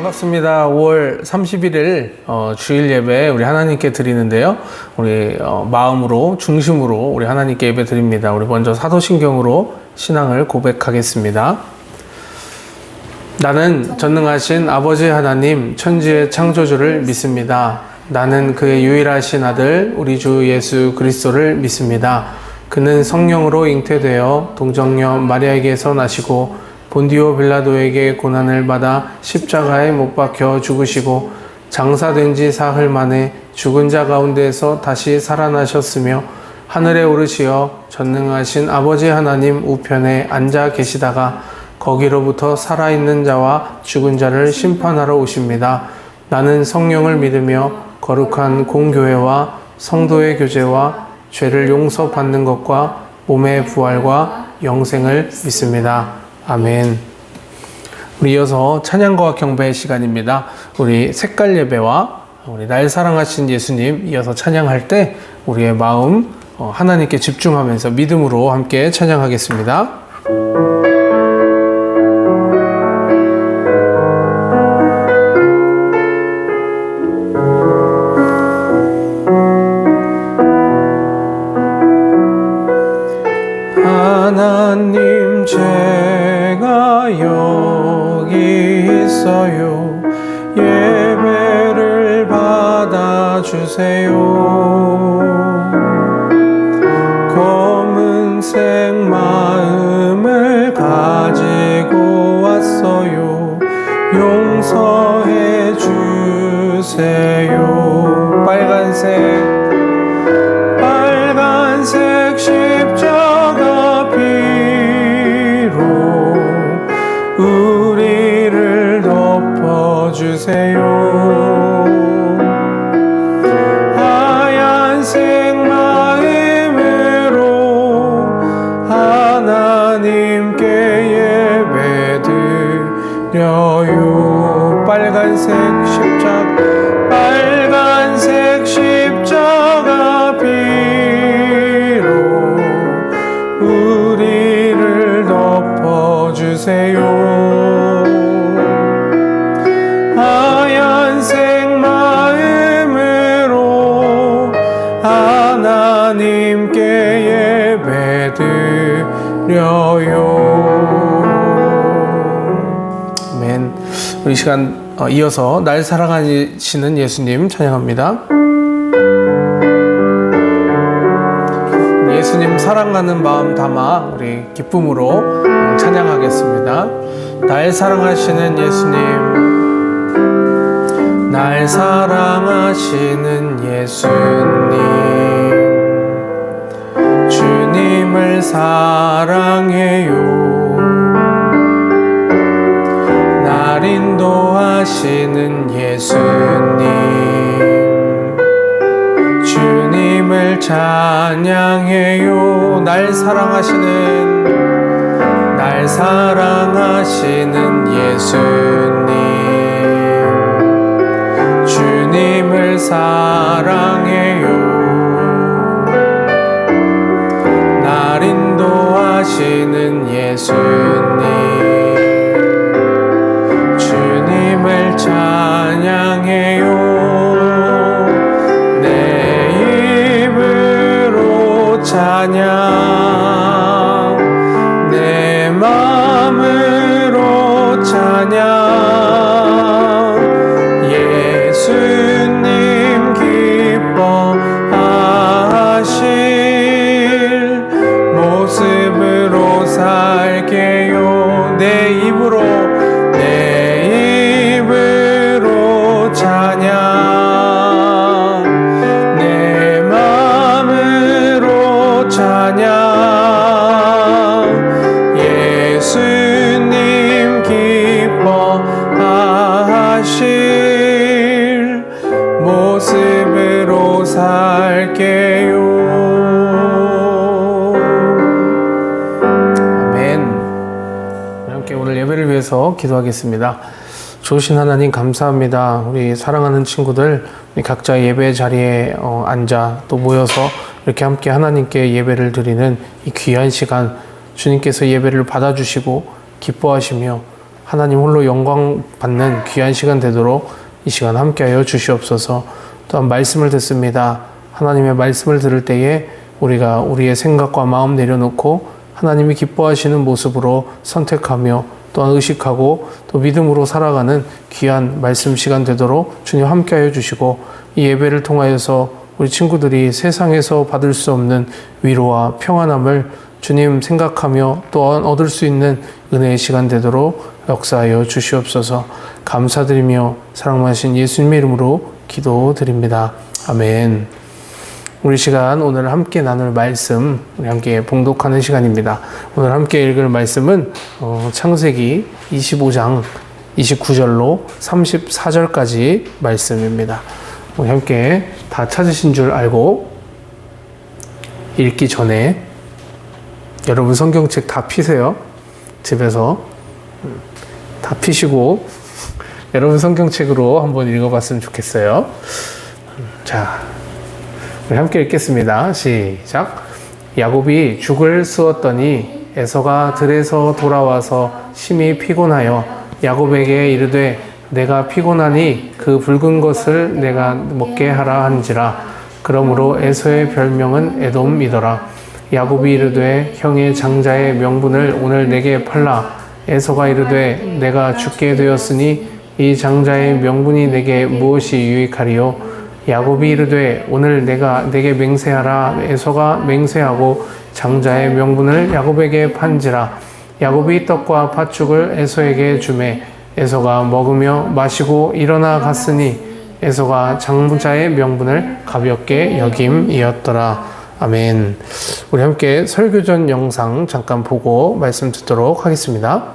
반갑습니다. 5월 31일 주일 예배 우리 하나님께 드리는데요. 우리 마음으로 중심으로 우리 하나님께 예배 드립니다. 우리 먼저 사도신경으로 신앙을 고백하겠습니다. 나는 전능하신 아버지 하나님 천지의 창조주를 믿습니다. 나는 그의 유일하신 아들 우리 주 예수 그리스도를 믿습니다. 그는 성령으로 잉태되어 동정녀 마리아에게서 나시고 본디오 빌라도에게 고난을 받아 십자가에 못 박혀 죽으시고 장사된 지 사흘 만에 죽은 자 가운데에서 다시 살아나셨으며 하늘에 오르시어 전능하신 아버지 하나님 우편에 앉아 계시다가 거기로부터 살아있는 자와 죽은 자를 심판하러 오십니다. 나는 성령을 믿으며 거룩한 공교회와 성도의 교제와 죄를 용서받는 것과 몸의 부활과 영생을 믿습니다. 아멘. 우리 이어서 찬양과 경배의 시간입니다. 우리 색깔 예배와 우리 날 사랑하신 예수님 이어서 찬양할 때 우리의 마음 하나님께 집중하면서 믿음으로 함께 찬양하겠습니다. 하나님 제가 여기 있어요. 예배를 받아주세요. 검은색 마음을 가지고 왔어요. 용서해 주세요. 빨간색 십자가 피로 우리를 덮어주세요. 하얀색 마음으로 하나님께 예배드려요. 빨간색 십자가 피로 우리를 덮어주세요. 하얀색 마음으로 하나님께 예배드려요. 아멘. 우리 시간 이어서 날 사랑하시는 예수님 찬양합니다. 예수님 사랑하는 마음 담아 우리 기쁨으로 찬양하겠습니다. 날 사랑하시는 예수님, 날 사랑하시는 예수님, 주님을 사랑해요. 날 인도하시는 예수님, 주님을 찬양해요. 날 사랑하시는 예수님, 주님을 사랑해요. 날 인도하시는 예수님, 주님을 찬양해요. 찬양 내 마음으로 찬양 예수님 기뻐하실 모습으로 살게요. 내 입으로 찬양 찬양 예수님 기뻐하실 모습으로 살게요. 아멘. 함께 오늘 예배를 위해서 기도하겠습니다. 좋으신 하나님 감사합니다. 우리 사랑하는 친구들 우리 각자 예배 자리에 앉아 또 모여서 이렇게 함께 하나님께 예배를 드리는 이 귀한 시간 주님께서 예배를 받아주시고 기뻐하시며 하나님 홀로 영광 받는 귀한 시간 되도록 이 시간 함께하여 주시옵소서. 또한 말씀을 듣습니다. 하나님의 말씀을 들을 때에 우리가 우리의 생각과 마음 내려놓고 하나님이 기뻐하시는 모습으로 선택하며 또한 의식하고 또 믿음으로 살아가는 귀한 말씀 시간 되도록 주님 함께하여 주시고, 이 예배를 통하여서 우리 친구들이 세상에서 받을 수 없는 위로와 평안함을 주님 생각하며 또한 얻을 수 있는 은혜의 시간 되도록 역사하여 주시옵소서. 감사드리며 사랑 많으신 예수님의 이름으로 기도드립니다. 아멘. 우리 시간 오늘 함께 나눌 말씀, 우리 함께 봉독하는 시간입니다. 오늘 함께 읽을 말씀은 창세기 25장 29절로 34절까지 말씀입니다. 우리 함께 다 찾으신 줄 알고 읽기 전에 여러분 성경책 다 피세요. 집에서 다 피시고 여러분 성경책으로 한번 읽어봤으면 좋겠어요. 자, 우리 함께 읽겠습니다. 시작. 야곱이 죽을 쑤었더니 에서가 들에서 돌아와서 심히 피곤하여 야곱에게 이르되 내가 피곤하니 그 붉은 것을 내가 먹게 하라 한지라. 그러므로 에서의 별명은 에돔이더라. 야곱이 이르되 형의 장자의 명분을 오늘 내게 팔라. 에서가 이르되 내가 죽게 되었으니 이 장자의 명분이 내게 무엇이 유익하리요? 야곱이 이르되 오늘 내게 맹세하라. 에서가 맹세하고 장자의 명분을 야곱에게 판지라. 야곱이 떡과 팥죽을 에서에게 주매 에서가 먹으며 마시고 일어나 갔으니 에서가 장자의 명분을 가볍게 여김이었더라. 아멘. 우리 함께 설교전 영상 잠깐 보고 말씀 듣도록 하겠습니다.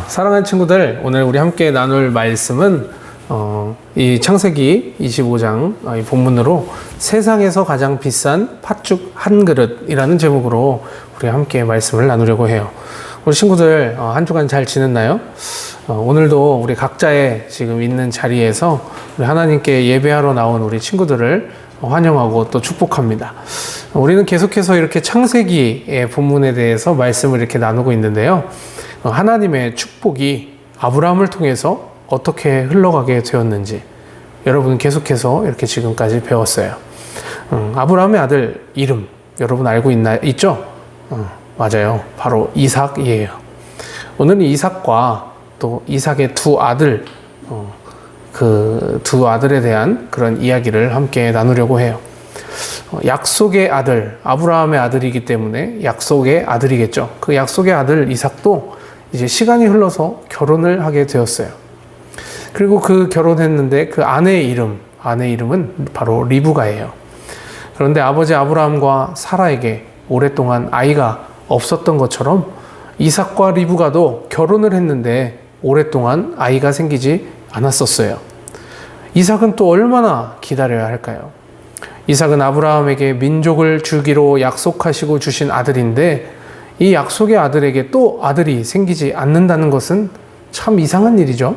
사랑하는 친구들, 오늘 우리 함께 나눌 말씀은 이 창세기 25장 이 본문으로 세상에서 가장 비싼 팥죽 한 그릇이라는 제목으로 우리 함께 말씀을 나누려고 해요. 우리 친구들 한 주간 잘 지냈나요? 오늘도 우리 각자의 지금 있는 자리에서 우리 하나님께 예배하러 나온 우리 친구들을 환영하고 또 축복합니다. 우리는 계속해서 이렇게 창세기의 본문에 대해서 말씀을 이렇게 나누고 있는데요. 하나님의 축복이 아브라함을 통해서 어떻게 흘러가게 되었는지 여러분 계속해서 이렇게 지금까지 배웠어요. 아브라함의 아들 이름 여러분 알고 있죠? 맞아요. 바로 이삭이에요. 오늘은 이삭과 또 이삭의 두 아들, 그 두 아들에 대한 그런 이야기를 함께 나누려고 해요. 약속의 아들, 아브라함의 아들이기 때문에 약속의 아들이겠죠. 그 약속의 아들 이삭도 이제 시간이 흘러서 결혼을 하게 되었어요. 그리고 그 결혼했는데 그 아내의 이름은 바로 리브가예요. 그런데 아버지 아브라함과 사라에게 오랫동안 아이가 없었던 것처럼 이삭과 리브가도 결혼을 했는데 오랫동안 아이가 생기지 않았었어요. 이삭은 또 얼마나 기다려야 할까요? 이삭은 아브라함에게 민족을 주기로 약속하시고 주신 아들인데 이 약속의 아들에게 또 아들이 생기지 않는다는 것은 참 이상한 일이죠.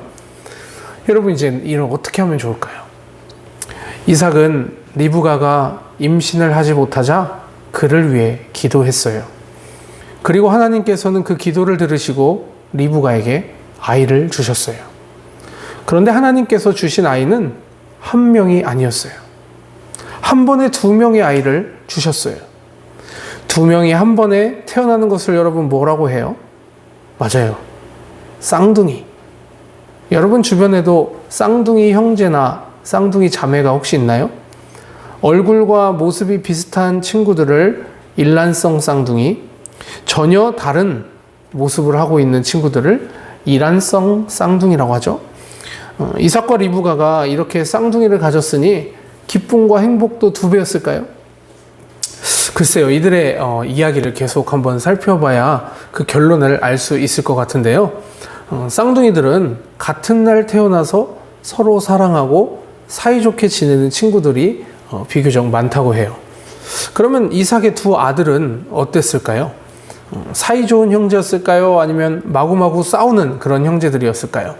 여러분 이제 이를 어떻게 하면 좋을까요? 이삭은 리브가가 임신을 하지 못하자 그를 위해 기도했어요. 그리고 하나님께서는 그 기도를 들으시고 리브가에게 아이를 주셨어요. 그런데 하나님께서 주신 아이는 한 명이 아니었어요. 한 번에 두 명의 아이를 주셨어요. 두 명이 한 번에 태어나는 것을 여러분 뭐라고 해요? 맞아요. 쌍둥이. 여러분 주변에도 쌍둥이 형제나 쌍둥이 자매가 혹시 있나요? 얼굴과 모습이 비슷한 친구들을 일란성 쌍둥이, 전혀 다른 모습을 하고 있는 친구들을 이란성 쌍둥이라고 하죠. 이삭과 리브가가 이렇게 쌍둥이를 가졌으니 기쁨과 행복도 두 배였을까요? 글쎄요, 이들의 이야기를 계속 한번 살펴봐야 그 결론을 알 수 있을 것 같은데요. 쌍둥이들은 같은 날 태어나서 서로 사랑하고 사이좋게 지내는 친구들이 비교적 많다고 해요. 그러면 이삭의 두 아들은 어땠을까요? 사이좋은 형제였을까요? 아니면 마구마구 싸우는 그런 형제들이었을까요?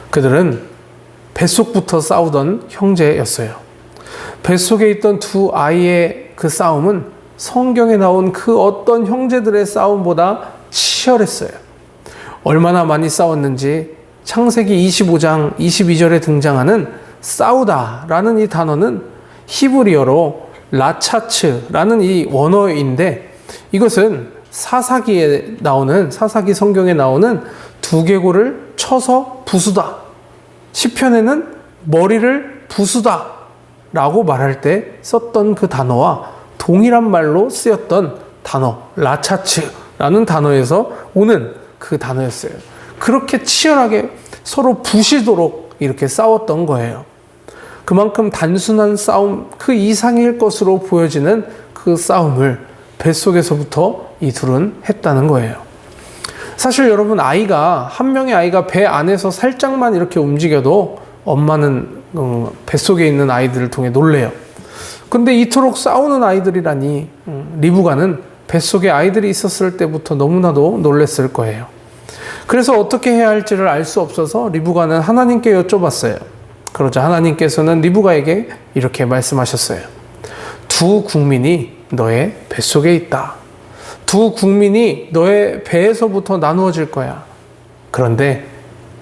그들은 뱃속부터 싸우던 형제였어요. 뱃속에 있던 두 아이의 그 싸움은 성경에 나온 그 어떤 형제들의 싸움보다 치열했어요. 얼마나 많이 싸웠는지 창세기 25장 22절에 등장하는 싸우다라는 이 단어는 히브리어로 라차츠라는 이 원어인데, 이것은 사사기 성경에 나오는 두개골을 쳐서 부수다, 시편에는 머리를 부수다 라고 말할 때 썼던 그 단어와 동일한 말로 쓰였던 단어, 라차츠라는 단어에서 오는 그 단어였어요. 그렇게 치열하게 서로 부시도록 이렇게 싸웠던 거예요. 그만큼 단순한 싸움 그 이상일 것으로 보여지는 그 싸움을 뱃속에서부터 이 둘은 했다는 거예요. 사실 여러분, 한 명의 아이가 배 안에서 살짝만 이렇게 움직여도 엄마는 뱃속에 있는 아이들을 통해 놀래요. 근데 이토록 싸우는 아이들이라니, 리브가는 뱃속에 아이들이 있었을 때부터 너무나도 놀랬을 거예요. 그래서 어떻게 해야 할지를 알 수 없어서 리브가는 하나님께 여쭤봤어요. 그러자 하나님께서는 리브가에게 이렇게 말씀하셨어요. 두 국민이 너의 뱃속에 있다. 두 국민이 너의 배에서부터 나누어질 거야. 그런데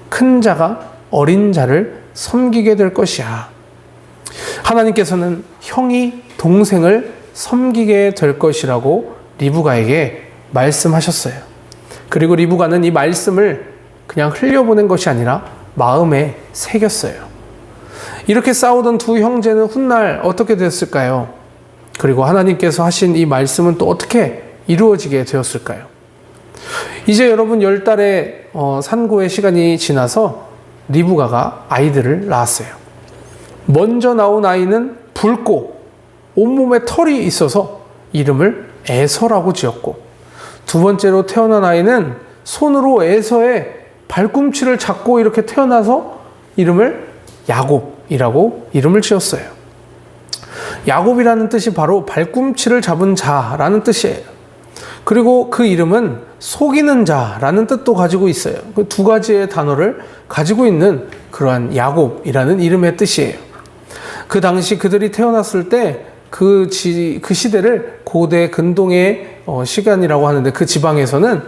큰 자가 어린 자를 섬기게 될 것이야. 하나님께서는 형이 동생을 섬기게 될 것이라고 리브가에게 말씀하셨어요. 그리고 리브가는 이 말씀을 그냥 흘려보낸 것이 아니라 마음에 새겼어요. 이렇게 싸우던 두 형제는 훗날 어떻게 됐을까요? 그리고 하나님께서 하신 이 말씀은 또 어떻게 이루어지게 되었을까요? 이제 여러분 10달의 산고의 시간이 지나서 리브가가 아이들을 낳았어요. 먼저 나온 아이는 붉고 온몸에 털이 있어서 이름을 에서라고 지었고, 두 번째로 태어난 아이는 손으로 에서의 발꿈치를 잡고 이렇게 태어나서 이름을 야곱이라고 이름을 지었어요. 야곱이라는 뜻이 바로 발꿈치를 잡은 자라는 뜻이에요. 그리고 그 이름은 속이는 자라는 뜻도 가지고 있어요. 그 두 가지의 단어를 가지고 있는 그러한 야곱이라는 이름의 뜻이에요. 그 당시 그들이 태어났을 때 그 시대를 고대 근동의 시간이라고 하는데, 그 지방에서는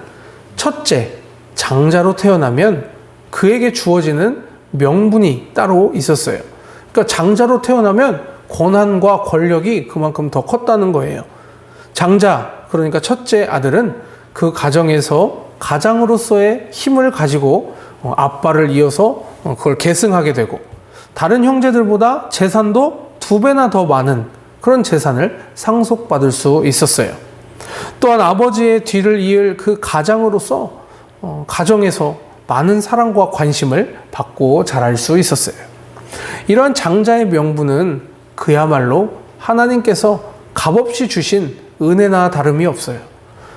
첫째, 장자로 태어나면 그에게 주어지는 명분이 따로 있었어요. 그러니까 장자로 태어나면 권한과 권력이 그만큼 더 컸다는 거예요. 장자, 그러니까 첫째 아들은 그 가정에서 가장으로서의 힘을 가지고 아빠를 이어서 그걸 계승하게 되고, 다른 형제들보다 재산도 2배나 더 많은 그런 재산을 상속받을 수 있었어요. 또한 아버지의 뒤를 이을 그 가장으로서 가정에서 많은 사랑과 관심을 받고 자랄 수 있었어요. 이러한 장자의 명분은 그야말로 하나님께서 값없이 주신 은혜나 다름이 없어요.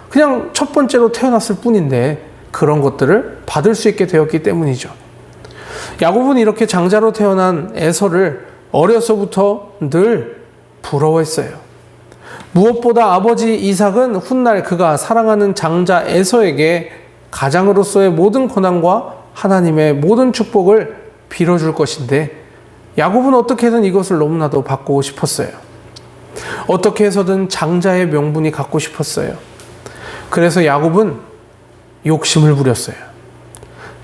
그냥 첫 번째로 태어났을 뿐인데 그런 것들을 받을 수 있게 되었기 때문이죠. 야곱은 이렇게 장자로 태어난 에서를 어려서부터 늘 부러워했어요. 무엇보다 아버지 이삭은 훗날 그가 사랑하는 장자 에서에게 가장으로서의 모든 권한과 하나님의 모든 축복을 빌어줄 것인데, 야곱은 어떻게든 이것을 너무나도 바꾸고 싶었어요. 어떻게 해서든 장자의 명분이 갖고 싶었어요. 그래서 야곱은 욕심을 부렸어요.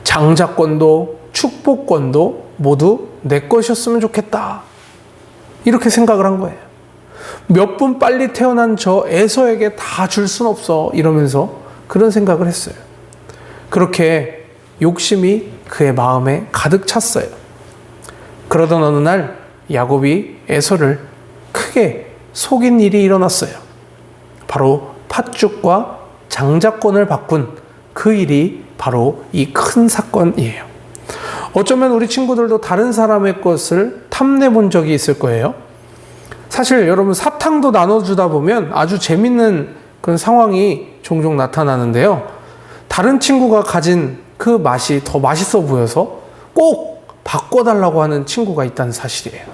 장자권도 축복권도 모두 내 것이었으면 좋겠다. 이렇게 생각을 한 거예요. 몇 분 빨리 태어난 저 에서에게 다 줄 순 없어. 이러면서 그런 생각을 했어요. 그렇게 욕심이 그의 마음에 가득 찼어요. 그러던 어느 날 야곱이 에서를 크게 속인 일이 일어났어요. 바로 팥죽과 장자권을 바꾼 그 일이 바로 이 큰 사건이에요. 어쩌면 우리 친구들도 다른 사람의 것을 탐내 본 적이 있을 거예요. 사실 여러분 사탕도 나눠주다 보면 아주 재밌는 그런 상황이 종종 나타나는데요. 다른 친구가 가진 그 맛이 더 맛있어 보여서 꼭 바꿔달라고 하는 친구가 있다는 사실이에요.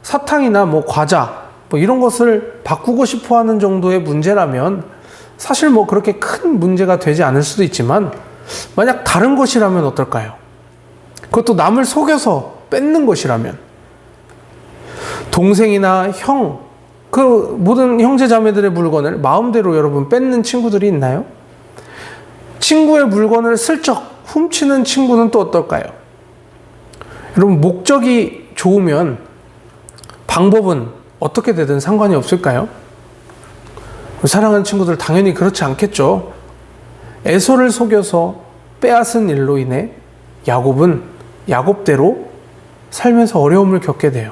사탕이나 뭐 과자 뭐 이런 것을 바꾸고 싶어 하는 정도의 문제라면 사실 뭐 그렇게 큰 문제가 되지 않을 수도 있지만 만약 다른 것이라면 어떨까요? 그것도 남을 속여서 뺏는 것이라면 동생이나 형, 그 모든 형제 자매들의 물건을 마음대로 여러분 뺏는 친구들이 있나요? 친구의 물건을 슬쩍 훔치는 친구는 또 어떨까요? 여러분 목적이 좋으면 방법은 어떻게 되든 상관이 없을까요? 사랑하는 친구들 당연히 그렇지 않겠죠. 에서를 속여서 빼앗은 일로 인해 야곱은 야곱대로 살면서 어려움을 겪게 돼요.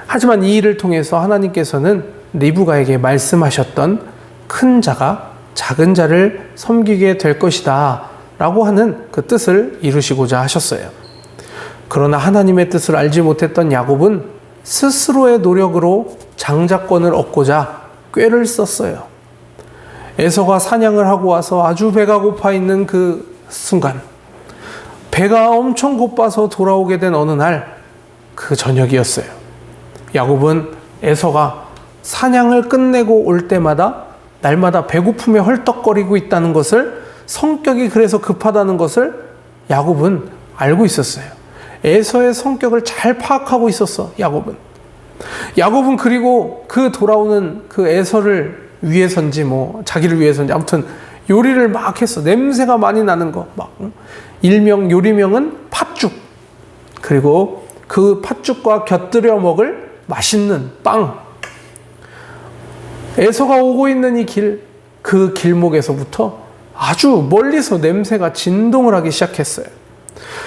하지만 이 일을 통해서 하나님께서는 리브가에게 말씀하셨던 큰 자가 작은 자를 섬기게 될 것이다 라고 하는 그 뜻을 이루시고자 하셨어요. 그러나 하나님의 뜻을 알지 못했던 야곱은 스스로의 노력으로 장자권을 얻고자 꾀를 썼어요. 에서가 사냥을 하고 와서 아주 배가 고파 있는 그 순간, 배가 엄청 고파서 돌아오게 된 어느 날 그 저녁이었어요. 야곱은 에서가 사냥을 끝내고 올 때마다 날마다 배고픔에 헐떡거리고 있다는 것을, 성격이 그래서 급하다는 것을 야곱은 알고 있었어요. 에서의 성격을 잘 파악하고 있었어, 야곱은 그리고 그 돌아오는 그 에서를 위해서인지 뭐 자기를 위해서인지 아무튼 요리를 막 했어. 냄새가 많이 나는 거 막. 일명 요리명은 팥죽. 그리고 그 팥죽과 곁들여 먹을 맛있는 빵. 에서가 오고 있는 이 길, 그 길목에서부터 아주 멀리서 냄새가 진동을 하기 시작했어요.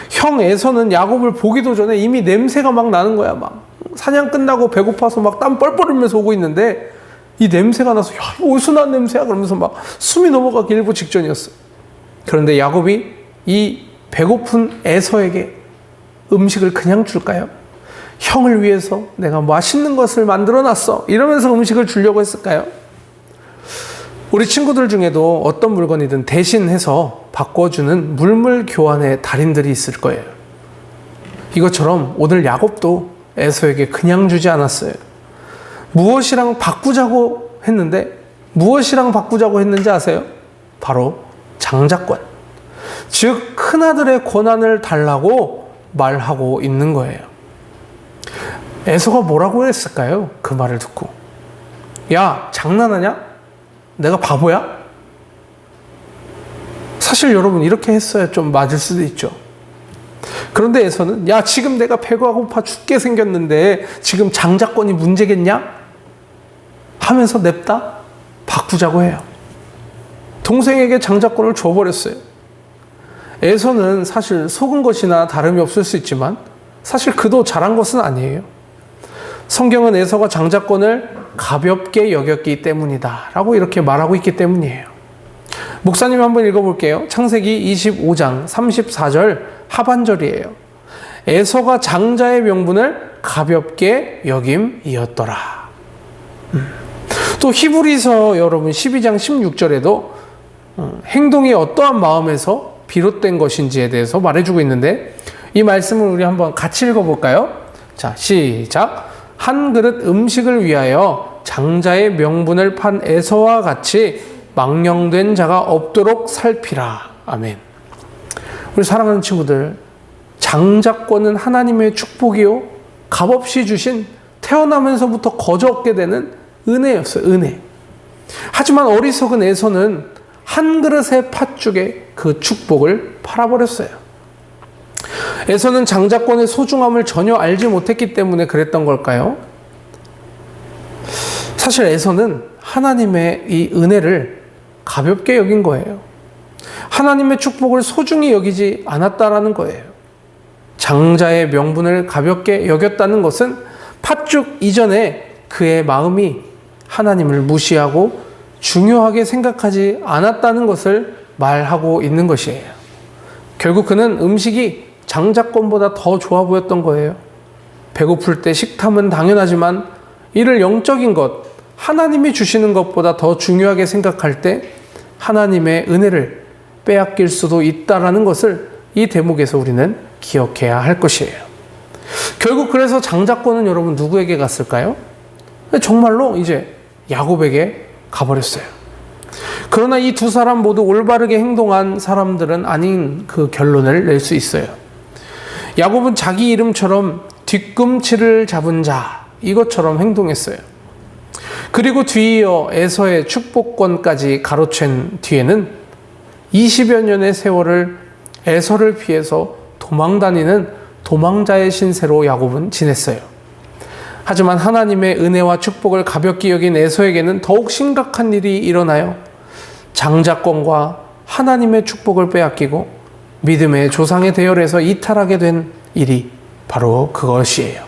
형 에서는 야곱을 보기도 전에 이미 냄새가 막 나는 거야. 막 사냥 끝나고 배고파서 막 땀 뻘뻘 흘리면서 오고 있는데 이 냄새가 나서 야, 어디서 난 냄새야? 그러면서 막 숨이 넘어가기 일보 직전이었어요. 그런데 야곱이 이 배고픈 에서에게 음식을 그냥 줄까요? 형을 위해서 내가 맛있는 것을 만들어 놨어. 이러면서 음식을 주려고 했을까요? 우리 친구들 중에도 어떤 물건이든 대신해서 바꿔주는 물물 교환의 달인들이 있을 거예요. 이것처럼 오늘 야곱도 에서에게 그냥 주지 않았어요. 무엇이랑 바꾸자고 했는데 무엇이랑 바꾸자고 했는지 아세요? 바로 장자권. 즉 큰아들의 권한을 달라고 말하고 있는 거예요. 에서가 뭐라고 했을까요? 그 말을 듣고. 야, 장난하냐? 내가 바보야? 사실 여러분 이렇게 했어야 좀 맞을 수도 있죠. 그런데 에서는 야, 지금 내가 배가 고파 죽게 생겼는데 지금 장자권이 문제겠냐? 하면서 냅다 바꾸자고 해요. 동생에게 장자권을 줘버렸어요. 에서는 사실 속은 것이나 다름이 없을 수 있지만 사실 그도 잘한 것은 아니에요. 성경은 에서가 장자권을 가볍게 여겼기 때문이다 라고 이렇게 말하고 있기 때문이에요. 목사님 한번 읽어볼게요. 창세기 25장 34절 하반절이에요. 에서가 장자의 명분을 가볍게 여김이었더라. 또 히브리서 여러분 12장 16절에도 행동이 어떠한 마음에서 비롯된 것인지에 대해서 말해주고 있는데 이 말씀을 우리 한번 같이 읽어볼까요? 자, 시작. 한 그릇 음식을 위하여 장자의 명분을 판 에서와 같이 망령된 자가 없도록 살피라. 아멘. 우리 사랑하는 친구들, 장자권은 하나님의 축복이요 값없이 주신 태어나면서부터 거저 얻게 되는 은혜였어요. 은혜. 하지만 어리석은 에서는 한 그릇의 팥죽에 그 축복을 팔아버렸어요. 에서는 장자권의 소중함을 전혀 알지 못했기 때문에 그랬던 걸까요? 사실 에서는 하나님의 이 은혜를 가볍게 여긴 거예요. 하나님의 축복을 소중히 여기지 않았다라는 거예요. 장자의 명분을 가볍게 여겼다는 것은 팥죽 이전에 그의 마음이 하나님을 무시하고 중요하게 생각하지 않았다는 것을 말하고 있는 것이에요. 결국 그는 음식이 장자권보다 더 좋아 보였던 거예요. 배고플 때 식탐은 당연하지만 이를 영적인 것, 하나님이 주시는 것보다 더 중요하게 생각할 때 하나님의 은혜를 빼앗길 수도 있다라는 것을 이 대목에서 우리는 기억해야 할 것이에요. 결국 그래서 장자권은 여러분 누구에게 갔을까요? 정말로 이제 야곱에게 가버렸어요. 그러나 이 두 사람 모두 올바르게 행동한 사람들은 아닌 그 결론을 낼 수 있어요. 야곱은 자기 이름처럼 뒤꿈치를 잡은 자, 이것처럼 행동했어요. 그리고 뒤이어 에서의 축복권까지 가로챈 뒤에는 20여 년의 세월을 에서를 피해서 도망다니는 도망자의 신세로 야곱은 지냈어요. 하지만 하나님의 은혜와 축복을 가볍게 여긴 에서에게는 더욱 심각한 일이 일어나요. 장자권과 하나님의 축복을 빼앗기고 믿음의 조상의 대열에서 이탈하게 된 일이 바로 그것이에요.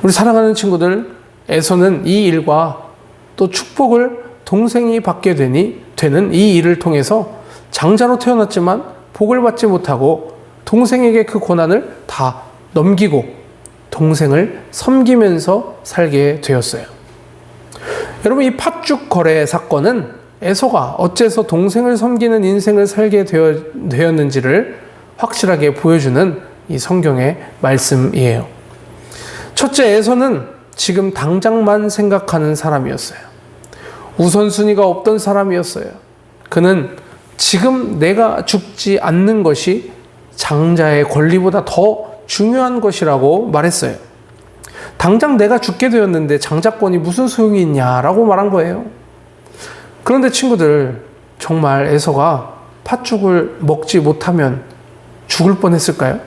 우리 사랑하는 친구들, 에서는 이 일과 또 축복을 동생이 받게 되는 이 일을 통해서 장자로 태어났지만 복을 받지 못하고 동생에게 그 고난을 다 넘기고 동생을 섬기면서 살게 되었어요. 여러분, 이 팥죽 거래 사건은 에서가 어째서 동생을 섬기는 인생을 살게 되었는지를 확실하게 보여주는 이 성경의 말씀이에요. 첫째, 에서는 지금 당장만 생각하는 사람이었어요. 우선순위가 없던 사람이었어요. 그는 지금 내가 죽지 않는 것이 장자의 권리보다 더 중요한 것이라고 말했어요. 당장 내가 죽게 되었는데 장자권이 무슨 소용이 있냐라고 말한 거예요. 그런데 친구들, 정말 에서가 팥죽을 먹지 못하면 죽을 뻔했을까요?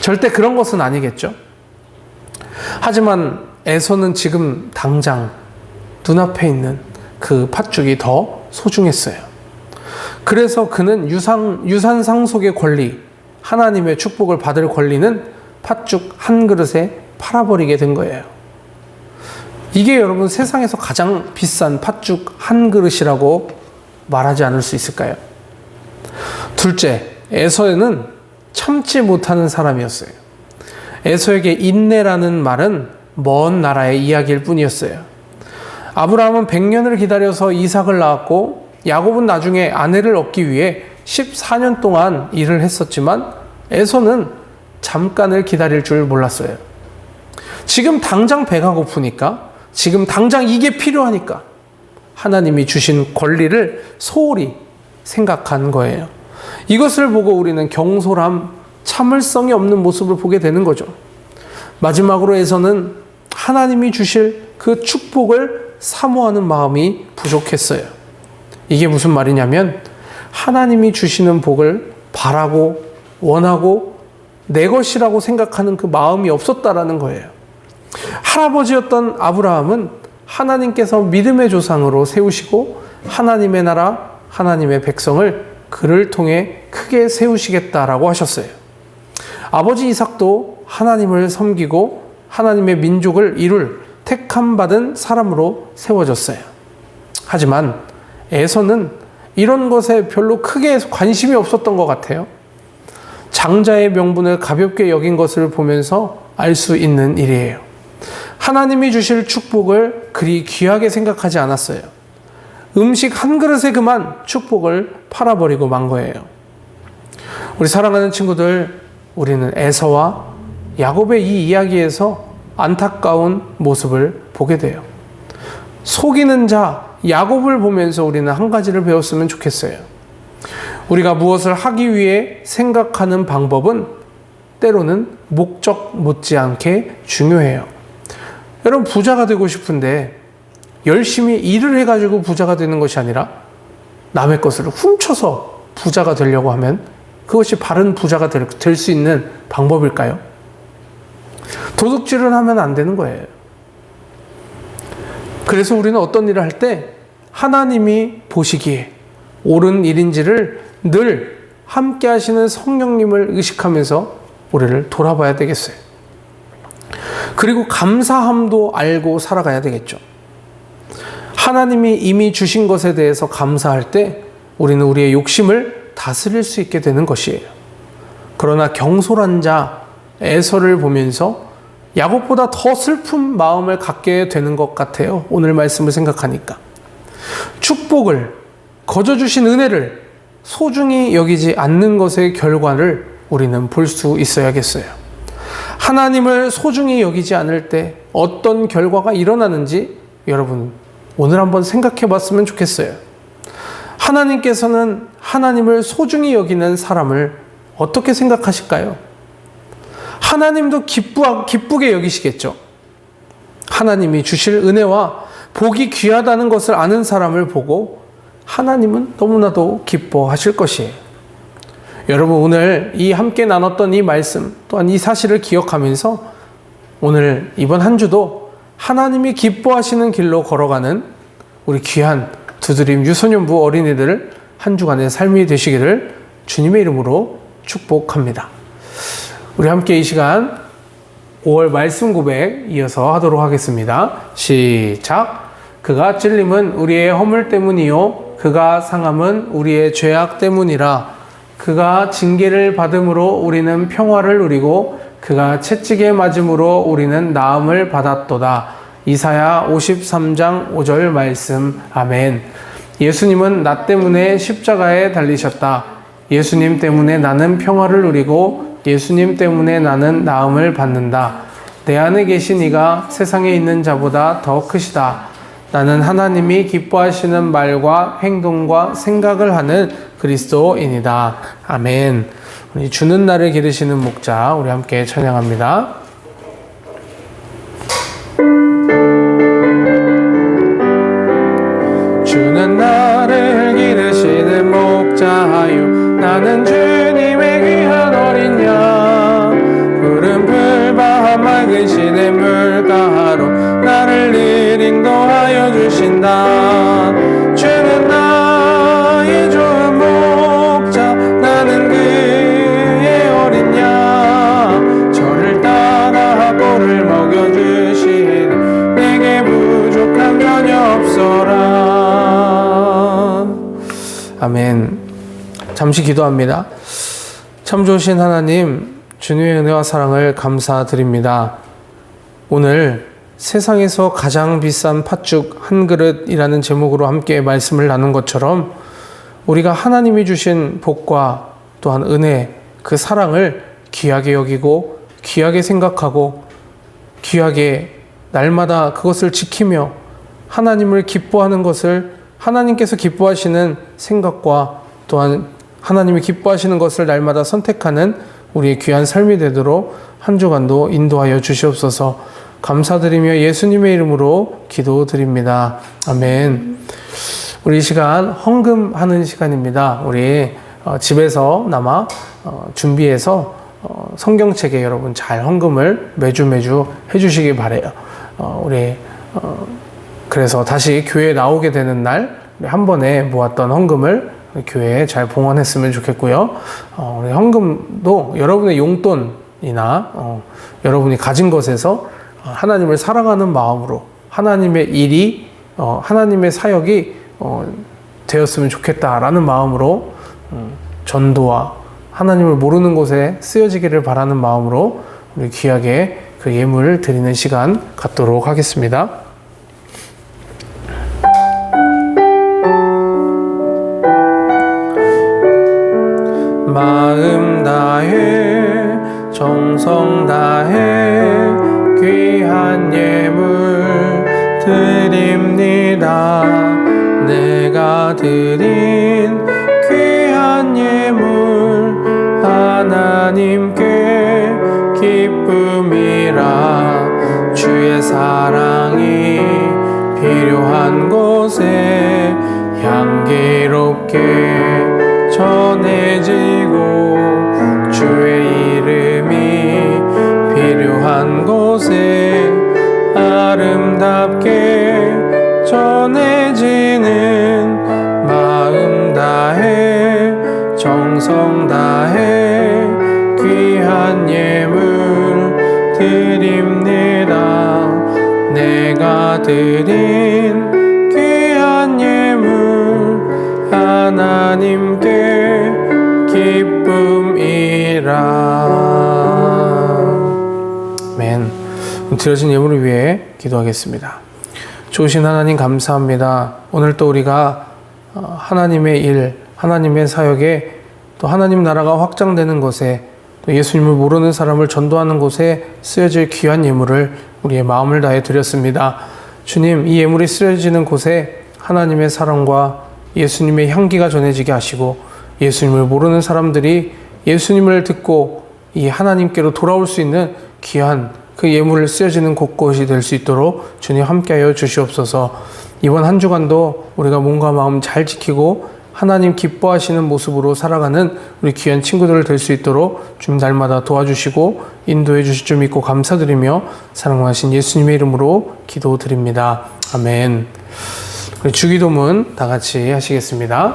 절대 그런 것은 아니겠죠. 하지만 에서는 지금 당장 눈앞에 있는 그 팥죽이 더 소중했어요. 그래서 그는 유산 상속의 권리, 하나님의 축복을 받을 권리는 팥죽 한 그릇에 팔아버리게 된 거예요. 이게 여러분 세상에서 가장 비싼 팥죽 한 그릇이라고 말하지 않을 수 있을까요? 둘째, 에서는 참지 못하는 사람이었어요. 에서에게 인내라는 말은 먼 나라의 이야기일 뿐이었어요. 아브라함은 100년을 기다려서 이삭을 낳았고 야곱은 나중에 아내를 얻기 위해 14년 동안 일을 했었지만 에서는 잠깐을 기다릴 줄 몰랐어요. 지금 당장 배가 고프니까, 지금 당장 이게 필요하니까 하나님이 주신 권리를 소홀히 생각한 거예요. 이것을 보고 우리는 경솔함, 참을성이 없는 모습을 보게 되는 거죠. 마지막으로 에서는 하나님이 주실 그 축복을 사모하는 마음이 부족했어요. 이게 무슨 말이냐면 하나님이 주시는 복을 바라고 원하고 내 것이라고 생각하는 그 마음이 없었다라는 거예요. 할아버지였던 아브라함은 하나님께서 믿음의 조상으로 세우시고 하나님의 나라, 하나님의 백성을 그를 통해 크게 세우시겠다라고 하셨어요. 아버지 이삭도 하나님을 섬기고 하나님의 민족을 이룰 택함받은 사람으로 세워졌어요. 하지만 에서는 이런 것에 별로 크게 관심이 없었던 것 같아요. 장자의 명분을 가볍게 여긴 것을 보면서 알 수 있는 일이에요. 하나님이 주실 축복을 그리 귀하게 생각하지 않았어요. 음식 한 그릇에 그만 축복을 팔아버리고 만 거예요. 우리 사랑하는 친구들, 우리는 에서와 야곱의 이 이야기에서 안타까운 모습을 보게 돼요. 속이는 자 야곱을 보면서 우리는 한 가지를 배웠으면 좋겠어요. 우리가 무엇을 하기 위해 생각하는 방법은 때로는 목적 못지않게 중요해요. 여러분, 부자가 되고 싶은데 열심히 일을 해가지고 부자가 되는 것이 아니라 남의 것을 훔쳐서 부자가 되려고 하면 그것이 바른 부자가 될 수 있는 방법일까요? 도둑질을 하면 안 되는 거예요. 그래서 우리는 어떤 일을 할 때 하나님이 보시기에 옳은 일인지를 늘 함께 하시는 성령님을 의식하면서 우리를 돌아봐야 되겠어요. 그리고 감사함도 알고 살아가야 되겠죠. 하나님이 이미 주신 것에 대해서 감사할 때 우리는 우리의 욕심을 다스릴 수 있게 되는 것이에요. 그러나 경솔한 자 에서를 보면서 야곱보다 더 슬픈 마음을 갖게 되는 것 같아요. 오늘 말씀을 생각하니까. 축복을, 거저 주신 은혜를 소중히 여기지 않는 것의 결과를 우리는 볼 수 있어야겠어요. 하나님을 소중히 여기지 않을 때 어떤 결과가 일어나는지 여러분 오늘 한번 생각해 봤으면 좋겠어요. 하나님께서는 하나님을 소중히 여기는 사람을 어떻게 생각하실까요? 하나님도 기쁘게 여기시겠죠. 하나님이 주실 은혜와 복이 귀하다는 것을 아는 사람을 보고 하나님은 너무나도 기뻐하실 것이에요. 여러분, 오늘 이 함께 나눴던 이 말씀 또한 이 사실을 기억하면서 오늘 이번 한 주도 하나님이 기뻐하시는 길로 걸어가는 우리 귀한 두드림 유소년부 어린이들 한 주간의 삶이 되시기를 주님의 이름으로 축복합니다. 우리 함께 이 시간 5월 말씀 고백 이어서 하도록 하겠습니다. 시작. 그가 찔림은 우리의 허물 때문이요 그가 상함은 우리의 죄악 때문이라. 그가 징계를 받음으로 우리는 평화를 누리고 그가 채찍에 맞음으로 우리는 나음을 받았도다. 이사야 53장 5절 말씀. 아멘. 예수님은 나 때문에 십자가에 달리셨다. 예수님 때문에 나는 평화를 누리고 예수님 때문에 나는 나음을 받는다. 내 안에 계신 이가 세상에 있는 자보다 더 크시다. 나는 하나님이 기뻐하시는 말과 행동과 생각을 하는 그리스도인이다. 아멘. 우리 주는 날을 기르시는 목자, 우리 함께 찬양합니다. 주는 나를 기르시는 목자요 나는 주님의 귀한 어린 양 푸른 풀밭 맑은 시냇 물가로 나를 늘 인도하여 주신다. 주는 나의 좋은 목자 나는 그의 어린 양 저를 따라 꼴을 먹여주시니 내게 부족한 전혀 없소라. 아멘. 잠시 기도합니다. 참 좋으신 하나님, 주님의 은혜와 사랑을 감사드립니다. 오늘 세상에서 가장 비싼 팥죽 한 그릇이라는 제목으로 함께 말씀을 나눈 것처럼 우리가 하나님이 주신 복과 또한 은혜, 그 사랑을 귀하게 여기고 귀하게 생각하고 귀하게 날마다 그것을 지키며 하나님을 기뻐하는 것을 하나님께서 기뻐하시는 생각과 또한 하나님이 기뻐하시는 것을 날마다 선택하는 우리의 귀한 삶이 되도록 한 주간도 인도하여 주시옵소서. 감사드리며 예수님의 이름으로 기도드립니다. 아멘. 우리 이 시간 헌금하는 시간입니다. 우리 집에서 나마 준비해서 성경책에 여러분 잘 헌금을 매주 해주시기 바래요. 그래서 다시 교회에 나오게 되는 날 한 번에 모았던 헌금을 교회에 잘 봉헌했으면 좋겠고요. 우리 헌금도 여러분의 용돈이나 여러분이 가진 것에서 하나님을 사랑하는 마음으로 하나님의 일이 하나님의 사역이 되었으면 좋겠다라는 마음으로 전도와 하나님을 모르는 곳에 쓰여지기를 바라는 마음으로 우리 귀하게 그 예물을 드리는 시간 갖도록 하겠습니다. 마음 다해 정성 다해 귀한 예물 드립니다. 내가 드린 귀한 하나님께 기쁨이라. 주의 사랑이 필요한 곳에 향기롭게 전해지고, 주의 이름이 필요한 곳에 아름답게 전해지는, 마음 다해 정성 다해 귀한 예물 드립니다. 내가 드린 귀한 예물 하나님께 기쁨이라. 아멘. 드려진 예물을 위해 기도하겠습니다. 좋으신 하나님 감사합니다. 오늘 또 우리가 하나님의 일, 하나님의 사역에, 또 하나님 나라가 확장되는 곳에, 또 예수님을 모르는 사람을 전도하는 곳에 쓰여질 귀한 예물을 우리의 마음을 다해 드렸습니다. 주님, 이 예물이 쓰여지는 곳에 하나님의 사랑과 예수님의 향기가 전해지게 하시고, 예수님을 모르는 사람들이 예수님을 듣고 이 하나님께로 돌아올 수 있는 귀한 그 예물을 쓰여지는 곳곳이 될 수 있도록 주님 함께하여 주시옵소서. 이번 한 주간도 우리가 몸과 마음 잘 지키고 하나님 기뻐하시는 모습으로 살아가는 우리 귀한 친구들 될 수 있도록 주님 날마다 도와주시고 인도해 주실 줄 믿고 감사드리며 사랑하신 예수님의 이름으로 기도드립니다. 아멘. 우리 주기도문 다 같이 하시겠습니다.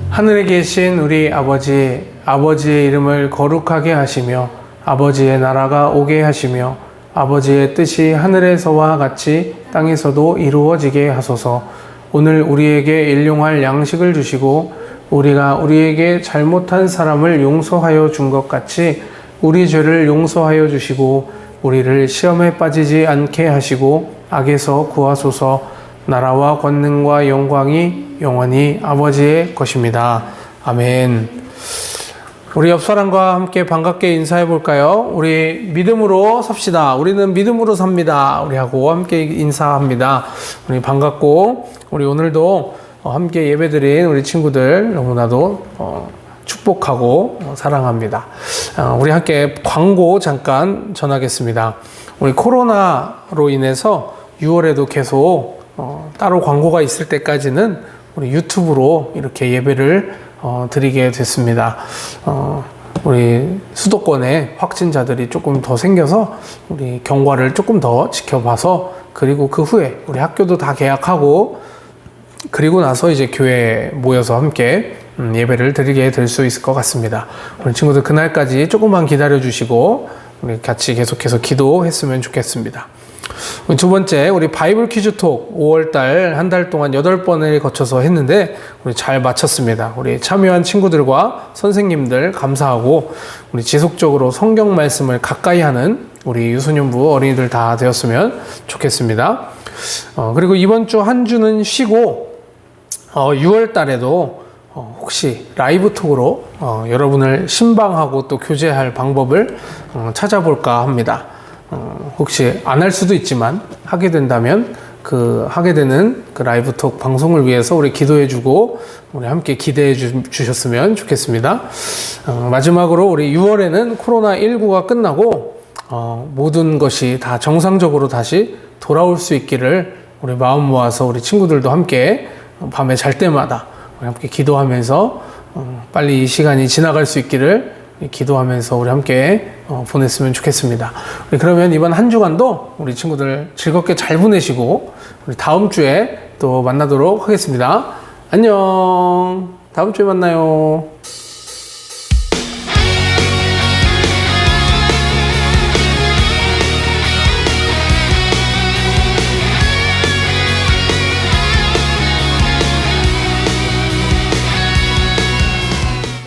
하늘에 계신 우리 아버지, 아버지의 이름을 거룩하게 하시며 아버지의 나라가 오게 하시며 아버지의 뜻이 하늘에서와 같이 땅에서도 이루어지게 하소서. 오늘 우리에게 일용할 양식을 주시고 우리가 우리에게 잘못한 사람을 용서하여 준 것 같이 우리 죄를 용서하여 주시고 우리를 시험에 빠지지 않게 하시고 악에서 구하소서. 나라와 권능과 영광이 영원히 아버지의 것입니다. 아멘. 우리 옆 사람과 함께 반갑게 인사해 볼까요? 우리 믿음으로 삽시다. 우리는 믿음으로 삽니다. 우리하고 함께 인사합니다. 우리 반갑고, 우리 오늘도 함께 예배드린 우리 친구들 너무나도 축복하고 사랑합니다. 우리 함께 광고 잠깐 전하겠습니다. 우리 코로나로 인해서 6월에도 계속 따로 광고가 있을 때까지는 우리 유튜브로 이렇게 예배를 드리게 됐습니다. 우리 수도권에 확진자들이 조금 더 생겨서 우리 경과를 조금 더 지켜봐서, 그리고 그 후에 우리 학교도 다 개학하고 그리고 나서 이제 교회에 모여서 함께 예배를 드리게 될 수 있을 것 같습니다. 우리 친구들 그날까지 조금만 기다려 주시고 우리 같이 계속해서 기도했으면 좋겠습니다. 두 번째, 우리 바이블 퀴즈 톡 5월달 한 달 동안 8번을 거쳐서 했는데 우리 잘 마쳤습니다. 우리 참여한 친구들과 선생님들 감사하고 우리 지속적으로 성경 말씀을 가까이 하는 우리 유소년부 어린이들 다 되었으면 좋겠습니다. 그리고 이번 주 한 주는 쉬고 6월달에도 혹시 라이브 톡으로 여러분을 신방하고 또 교제할 방법을 찾아볼까 합니다. 혹시 안 할 수도 있지만 하게 된다면 하게 되는 그 라이브 톡 방송을 위해서 우리 기도해주고 우리 함께 기대해 주셨으면 좋겠습니다. 마지막으로 우리 6월에는 코로나19가 끝나고 모든 것이 다 정상적으로 다시 돌아올 수 있기를 우리 마음 모아서 우리 친구들도 함께 밤에 잘 때마다 우리 함께 기도하면서 빨리 이 시간이 지나갈 수 있기를 기도하면서 우리 함께 보냈으면 좋겠습니다. 우리 그러면 이번 한 주간도 우리 친구들 즐겁게 잘 보내시고 우리 다음 주에 또 만나도록 하겠습니다. 안녕. 다음 주에 만나요.